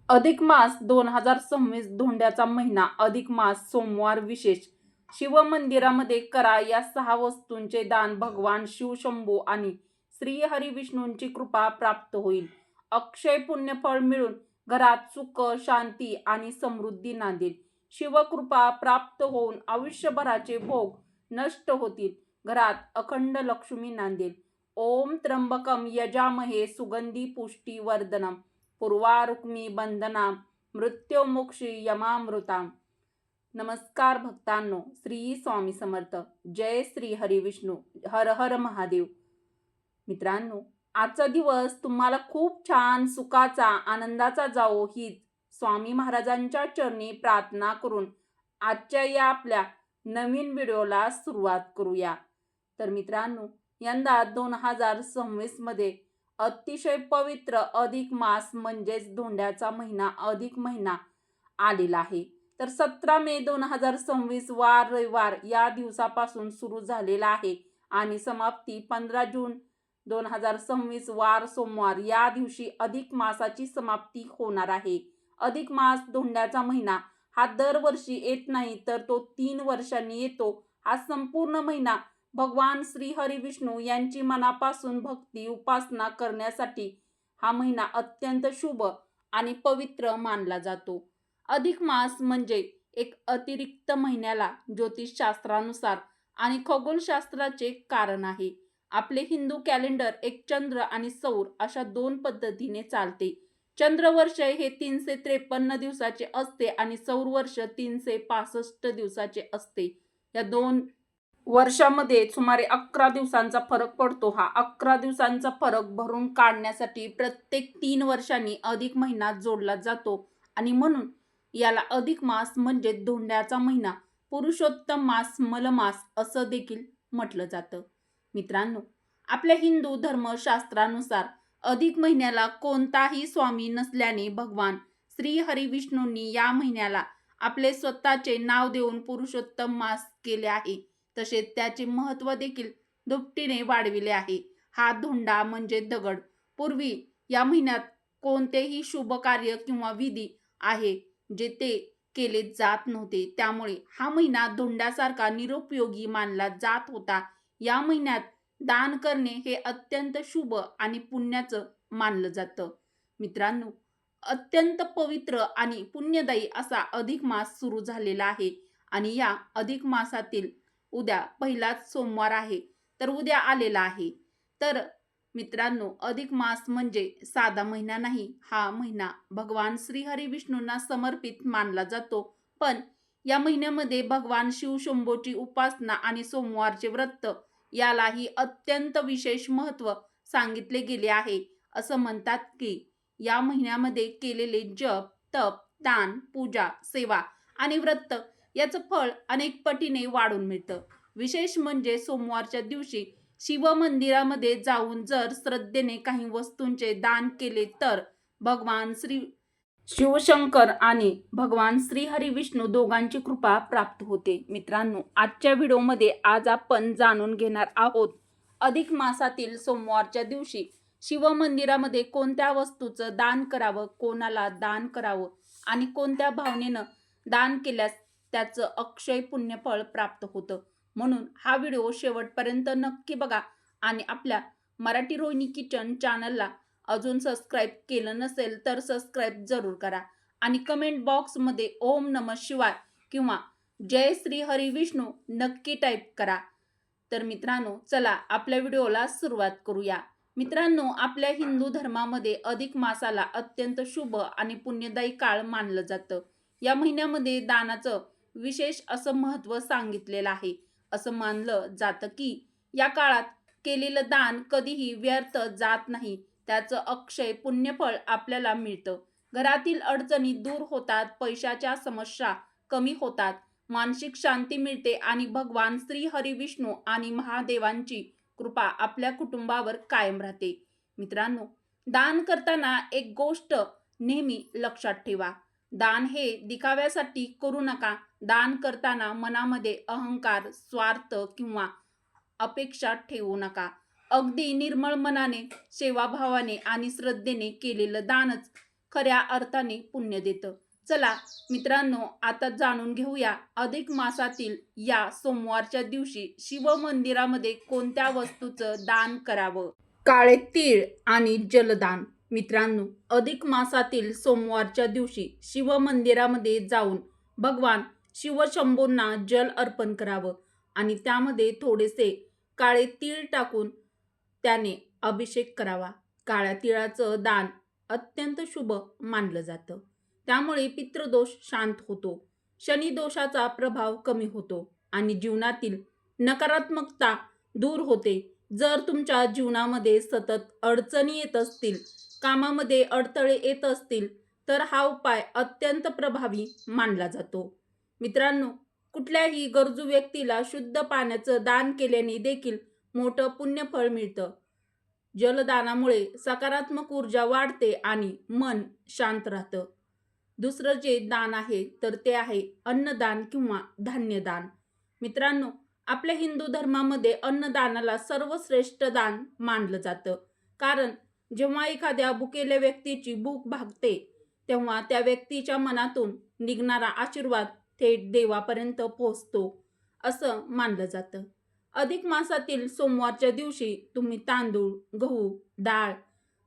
अधिक मास 2026 धोंड्याचा महिना अधिक मास सोमवार विशेष शिवमंदिरामध्ये करा या 6 वस्तूंचे दान भगवान शिवशंभू आणि श्री हरिविष्णूंची कृपा प्राप्त होईल. अक्षय पुण्यफळ मिळून घरात सुख शांती आणि समृद्धी नांदेल. शिवकृपा प्राप्त होऊन आयुष्यभराचे भोग नष्ट होतील. घरात अखंड लक्ष्मी नांदेल. ओम त्र्यंबकम यजामहे सुगंधी पुष्टी वर्धनम पूर्वारुक्मी बंधना मृत्युमुक्षी यमामृताम. नमस्कार भक्तांनो, श्री स्वामी समर्थ. जय श्री हरिविष्णू. हर हर महादेव. मित्रांनो, आजचा दिवस तुम्हाला खूप छान सुखाचा आनंदाचा जावो हीच स्वामी महाराजांच्या चरणी प्रार्थना करून आजच्या या आपल्या नवीन व्हिडिओला सुरुवात करूया. तर मित्रांनो, यंदा 2026 मध्ये अतिशय पवित्र अधिक मास म्हणजेच धोंड्याचा महिना अधिक महिना आलेला आहे. तर 17 मे 2026 वार रविवार या दिवसापासून सुरू झालेला आहे आणि समाप्ती 15 जून 2026 वार सोमवार या दिवशी अधिक मासाची समाप्ती होणार आहे. अधिक मास धोंड्याचा महिना हा दरवर्षी येत नाही, तर तो 3 वर्षांनी येतो. हा संपूर्ण महिना भगवान श्री हरिविष्णू यांची मनापासून भक्ती उपासना करण्यासाठी हा महिना अत्यंत शुभ आणि पवित्र मानला जातो. अधिक मास म्हणजे एक अतिरिक्त महिन्याला ज्योतिषशास्त्रानुसार आणि खगोलशास्त्राचे कारण आहे. आपले हिंदू कॅलेंडर एक चंद्र आणि सौर अशा 2 पद्धतीने चालते. चंद्रवर्ष हे 353 दिवसाचे असते आणि सौर वर्ष 365 दिवसाचे असते. या 2 वर्षामध्ये सुमारे 11 दिवसांचा फरक पडतो. हा 11 दिवसांचा फरक भरून काढण्यासाठी प्रत्येक 3 वर्षांनी अधिक महिना जोडला जातो आणि म्हणून याला अधिक मास म्हणजे धोंड्याचा महिना, पुरुषोत्तम मास, मलमास असं देखील म्हटलं जातं. मित्रांनो, आपल्या हिंदू धर्मशास्त्रानुसार अधिक महिन्याला कोणताही स्वामी नसल्याने भगवान श्री हरिविष्णूंनी या महिन्याला आपले स्वतःचे नाव देऊन पुरुषोत्तम मास केले आहे. तसेच त्याचे महत्त्व देखील दुपटीने वाढविले आहे. हा धोंडा म्हणजे दगड. पूर्वी या महिन्यात कोणतेही शुभ कार्य किंवा विधी आहे जे ते केले जात नव्हते. त्यामुळे हा महिना धोंड्यासारखा निरुपयोगी मानला जात होता. या महिन्यात दान करणे हे अत्यंत शुभ आणि पुण्याचं मानलं जातं. मित्रांनो, अत्यंत पवित्र आणि पुण्यदायी असा अधिक मास सुरू झालेला आहे आणि या अधिक मासातील उद्या पहिलाच सोमवार आहे, तर उद्या आलेला आहे. तर मित्रांनो, अधिक मास म्हणजे साधा महिना नाही. हा महिना भगवान श्री हरिविष्णूंना समर्पित मानला जातो. पण या महिन्यामध्ये भगवान शिवशंभूची उपासना आणि सोमवारचे व्रत यालाही अत्यंत विशेष महत्त्व सांगितले गेले आहे. असं म्हणतात की या महिन्यामध्ये केलेले जप, तप, दान, पूजा, सेवा आणि व्रत याचं फळ अनेक पटीने वाढून मिळतं. विशेष म्हणजे सोमवारच्या दिवशी शिवमंदिरामध्ये जाऊन जर श्रद्धेने काही वस्तूंचे दान केले तर भगवान श्री शिवशंकर आणि भगवान श्री हरिविष्णू दोघांची कृपा प्राप्त होते. मित्रांनो, आजच्या व्हिडिओमध्ये आज आपण जाणून घेणार आहोत अधिक मासातील सोमवारच्या दिवशी शिवमंदिरामध्ये कोणत्या वस्तूचं दान करावं, कोणाला दान करावं आणि कोणत्या भावनेनं दान केल्यास त्याचं अक्षय पुण्यफळ प्राप्त होतं. म्हणून हा व्हिडिओ शेवटपर्यंत नक्की बघा आणि आपल्या मराठी रोहिणी किचन चॅनलला अजून सबस्क्राईब केलं नसेल तर सबस्क्राईब जरूर करा आणि कमेंट बॉक्समध्ये ओम नमः शिवाय किंवा जय श्री हरिविष्णू नक्की टाईप करा. तर मित्रांनो, चला आपल्या व्हिडिओला सुरुवात करूया. मित्रांनो, आपल्या हिंदू धर्मामध्ये अधिक मासाला अत्यंत शुभ आणि पुण्यदायी काळ मानलं जातं. या महिन्यामध्ये दानाचं विशेष असं महत्त्व सांगितलेलं आहे. असं मानलं जातं की या काळात केलेलं दान कधीही व्यर्थ जात नाही. त्याचं अक्षय पुण्यफळ आपल्याला मिळतं. घरातील अडचणी दूर होतात, पैशाच्या समस्या कमी होतात, मानसिक शांती मिळते आणि भगवान श्री हरिविष्णू आणि महादेवांची कृपा आपल्या कुटुंबावर कायम राहते. मित्रांनो, दान करताना एक गोष्ट नेहमी लक्षात ठेवा. दान हे दिखाव्यासाठी करू नका. दान करताना मनामध्ये अहंकार, स्वार्थ किंवा अपेक्षा ठेवू नका. अगदी निर्मळ मनाने, सेवाभावाने आणि श्रद्धेने केलेलं दानच खऱ्या अर्थाने पुण्य देतं. चला मित्रांनो, आता जाणून घेऊया अधिक मासातील या सोमवारच्या दिवशी शिव मंदिरामध्ये कोणत्या वस्तूचं दान करावं. काळे तीळ आणि जलदान. मित्रांनो, अधिक मासातील सोमवारच्या दिवशी शिव मंदिरामध्ये जाऊन भगवान शिवशंभूंना जल अर्पण करावं आणि त्यामध्ये थोडेसे काळे तीळ टाकून त्याने अभिषेक करावा. काळ्या तिळाचं दान अत्यंत शुभ मानलं जातं. त्यामुळे पितृदोष शांत होतो, शनी दोषाचा प्रभाव कमी होतो आणि जीवनातील नकारात्मकता दूर होते. जर तुमच्या जीवनामध्ये सतत अडचणी येत असतील, कामामध्ये अडथळे येत असतील, तर हा उपाय अत्यंत प्रभावी मानला जातो. मित्रांनो, कुठल्याही गरजू व्यक्तीला शुद्ध पाण्याचं दान केल्याने देखील मोठं पुण्यफळ मिळतं. जलदानामुळे सकारात्मक ऊर्जा वाढते आणि मन शांत राहतं. दुसरं जे दान आहे तर ते आहे अन्नदान किंवा धान्यदान. मित्रांनो, आपल्या हिंदू धर्मामध्ये अन्नदानाला सर्वश्रेष्ठ दान मानलं जातं. कारण जेव्हा एखाद्या भुकेल्या व्यक्तीची भूक भागते, तेव्हा त्या व्यक्तीच्या मनातून निघणारा आशीर्वाद थेट देवापर्यंत पोहोचतो असं मानलं जातं. अधिक मासातील सोमवारच्या दिवशी तुम्ही तांदूळ, गहू, डाळ,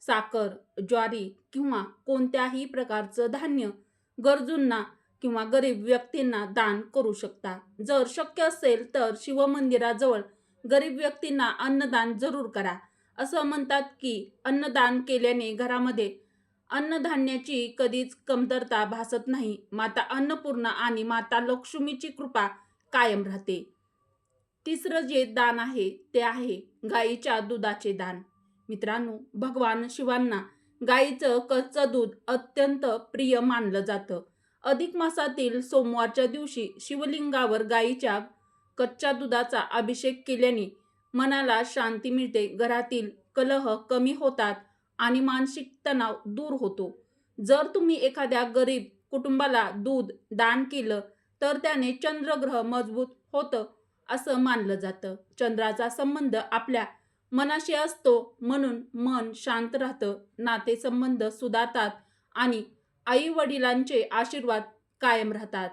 साखर, ज्वारी किंवा कोणत्याही प्रकारचं धान्य गरजूंना किंवा गरीब व्यक्तींना दान करू शकता. जर शक्य असेल तर शिवमंदिराजवळ गरीब व्यक्तींना अन्नदान जरूर करा. असं म्हणतात की अन्नदान केल्याने घरामध्ये अन्नधान्याची कधीच कमतरता भासत नाही. माता अन्नपूर्णा आणि माता लक्ष्मीची कृपा कायम राहते. तिसरं जे दान आहे ते आहे गाईच्या दुधाचे दान. मित्रांनो, भगवान शिवांना गाईचं कच्चं दूध अत्यंत प्रिय मानलं जातं. अधिक मासातील सोमवारच्या दिवशी शिवलिंगावर गाईच्या कच्च्या दुधाचा अभिषेक केल्याने मनाला शांती मिळते, घरातील कलह कमी होतात आणि मानसिक तणाव दूर होतो. जर तुम्ही एखाद्या गरीब कुटुंबाला दूध दान केलं तर त्याने चंद्रग्रह मजबूत होतं असं मानलं जातं. चंद्राचा संबंध आपल्या मनाशी असतो, म्हणून मन शांत राहतं, नातेसंबंध सुधारतात आणि आई वडिलांचे आशीर्वाद कायम राहतात.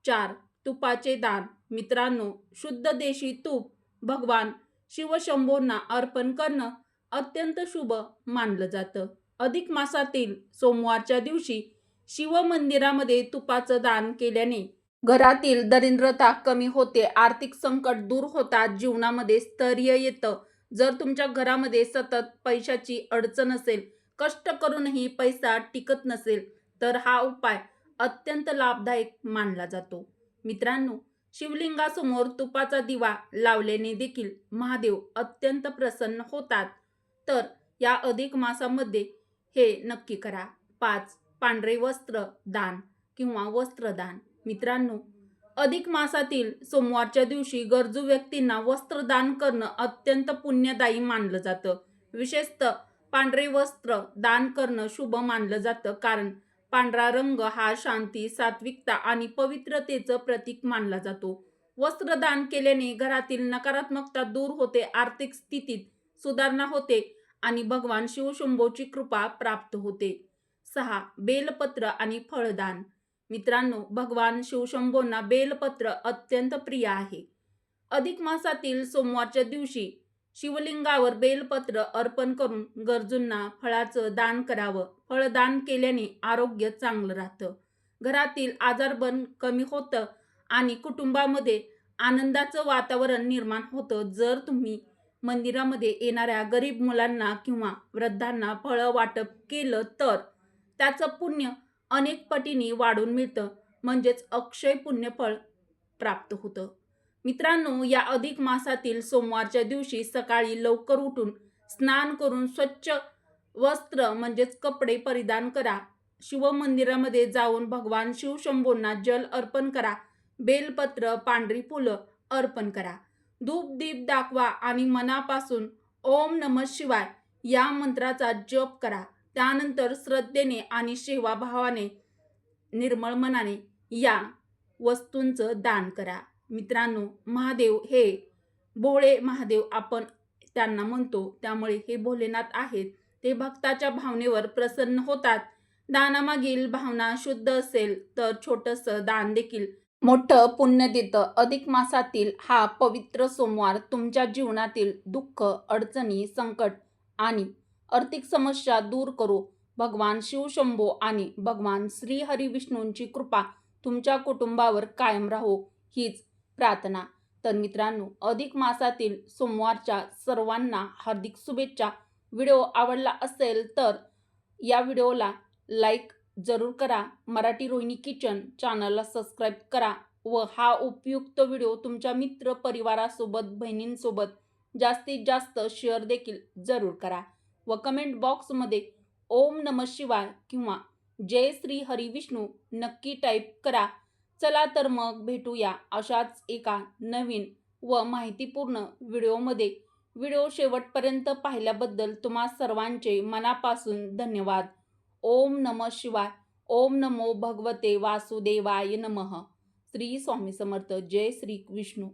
4. तुपाचे दान. मित्रांनो, शुद्ध देशी तूप भगवान शिवशंभूंना अर्पण करणं अत्यंत शुभ मानलं जातं. अधिक मासातील सोमवारच्या दिवशी शिव मंदिरामध्ये तुपाचं दान केल्याने घरातील दरिद्रता कमी होते, आर्थिक संकट दूर होतात, जीवनामध्ये स्थैर्य येतं. जर तुमच्या घरामध्ये सतत पैशाची अडचण असेल, कष्ट करूनही पैसा टिकत नसेल, तर हा उपाय अत्यंत लाभदायक मानला जातो. मित्रांनो, शिवलिंगासमोर तुपाचा दिवा लावल्याने देखील महादेव अत्यंत प्रसन्न होतात. तर या अधिक मासामध्ये हे नक्की करा. 5. पांढरे वस्त्र दान किंवा वस्त्रदान. मित्रांनो, अधिक मासातील सोमवारच्या दिवशी गरजू व्यक्तींना वस्त्रदान करणं अत्यंत पुण्यदायी मानलं जातं. विशेषतः पांढरे वस्त्र दान करणं शुभ मानलं जातं, कारण पांढरा रंग हा शांती, सात्विकता आणि पवित्रतेचं प्रतीक मानला जातो. वस्त्रदान केल्याने घरातील नकारात्मकता दूर होते, आर्थिक स्थितीत सुधारणा होते आणि भगवान शिवशंभूची कृपा प्राप्त होते. 6. बेलपत्र आणि फळदान. मित्रांनो, भगवान शिवशंभूंना बेलपत्र अत्यंत प्रिय आहे. अधिक मासातील सोमवारच्या दिवशी शिवलिंगावर बेलपत्र अर्पण करून गरजूंना फळाचं दान करावं. फळदान केल्याने आरोग्य चांगलं राहतं, घरातील आजारपण कमी होतं आणि कुटुंबामध्ये आनंदाचं वातावरण निर्माण होतं. जर तुम्ही मंदिरामध्ये येणाऱ्या गरीब मुलांना किंवा वृद्धांना फळं वाटप केलं तर त्याचं पुण्य अनेक पटीने वाढून मिळतं, म्हणजेच अक्षय पुण्यफळ प्राप्त होतं. मित्रांनो, या अधिक मासातील सोमवारच्या दिवशी सकाळी लवकर उठून स्नान करून स्वच्छ वस्त्र म्हणजेच कपडे परिधान करा. शिवमंदिरामध्ये जाऊन भगवान शिवशंभूंना जल अर्पण करा. बेलपत्र, पांढरी फुलं अर्पण करा. धूप दीप दाखवा आणि मनापासून ओम नमः शिवाय या मंत्राचा जप करा. त्यानंतर श्रद्धेने आणि सेवाभावाने निर्मळ मनाने या वस्तूंचं दान करा. मित्रांनो, महादेव हे भोळे महादेव आपण त्यांना म्हणतो, त्यामुळे हे भोलेनाथ आहेत. ते भक्ताच्या भावनेवर प्रसन्न होतात दानामागील भावना शुद्ध असेल तर छोटंसं दान देखील मोठं पुण्य देतं. अधिक मासातील हा पवित्र सोमवार तुमच्या जीवनातील दुःख, अडचणी, संकट आणि आर्थिक समस्या दूर करू. भगवान शिवशंभो आणि भगवान श्री हरी विष्णूंची कृपा तुमच्या कुटुंबावर कायम राहो हीच प्रार्थना. तर मित्रांनो, अधिक मासातील सोमवारच्या सर्वांना हार्दिक शुभेच्छा. व्हिडिओ आवडला असेल तर या व्हिडिओला लाईक जरूर करा. मराठी रोहिणी किचन चॅनलला सबस्क्राईब करा व हा उपयुक्त व्हिडिओ तुमच्या मित्र परिवारासोबत, बहिणींसोबत जास्तीत जास्त शेअर देखील जरूर करा व कमेंट बॉक्समध्ये ओम नमः शिवाय किंवा जय श्री हरी विष्णू नक्की टाईप करा. चला तर मग भेटूया अशाच एका नवीन व माहितीपूर्ण व्हिडिओमध्ये. व्हिडिओ शेवटपर्यंत पाहिल्याबद्दल तुम्हा सर्वांचे मनापासून धन्यवाद. ओम नमः शिवाय. ओम नमो भगवते वासुदेवाय नमः. श्री स्वामी समर्थ. जय श्री विष्णू.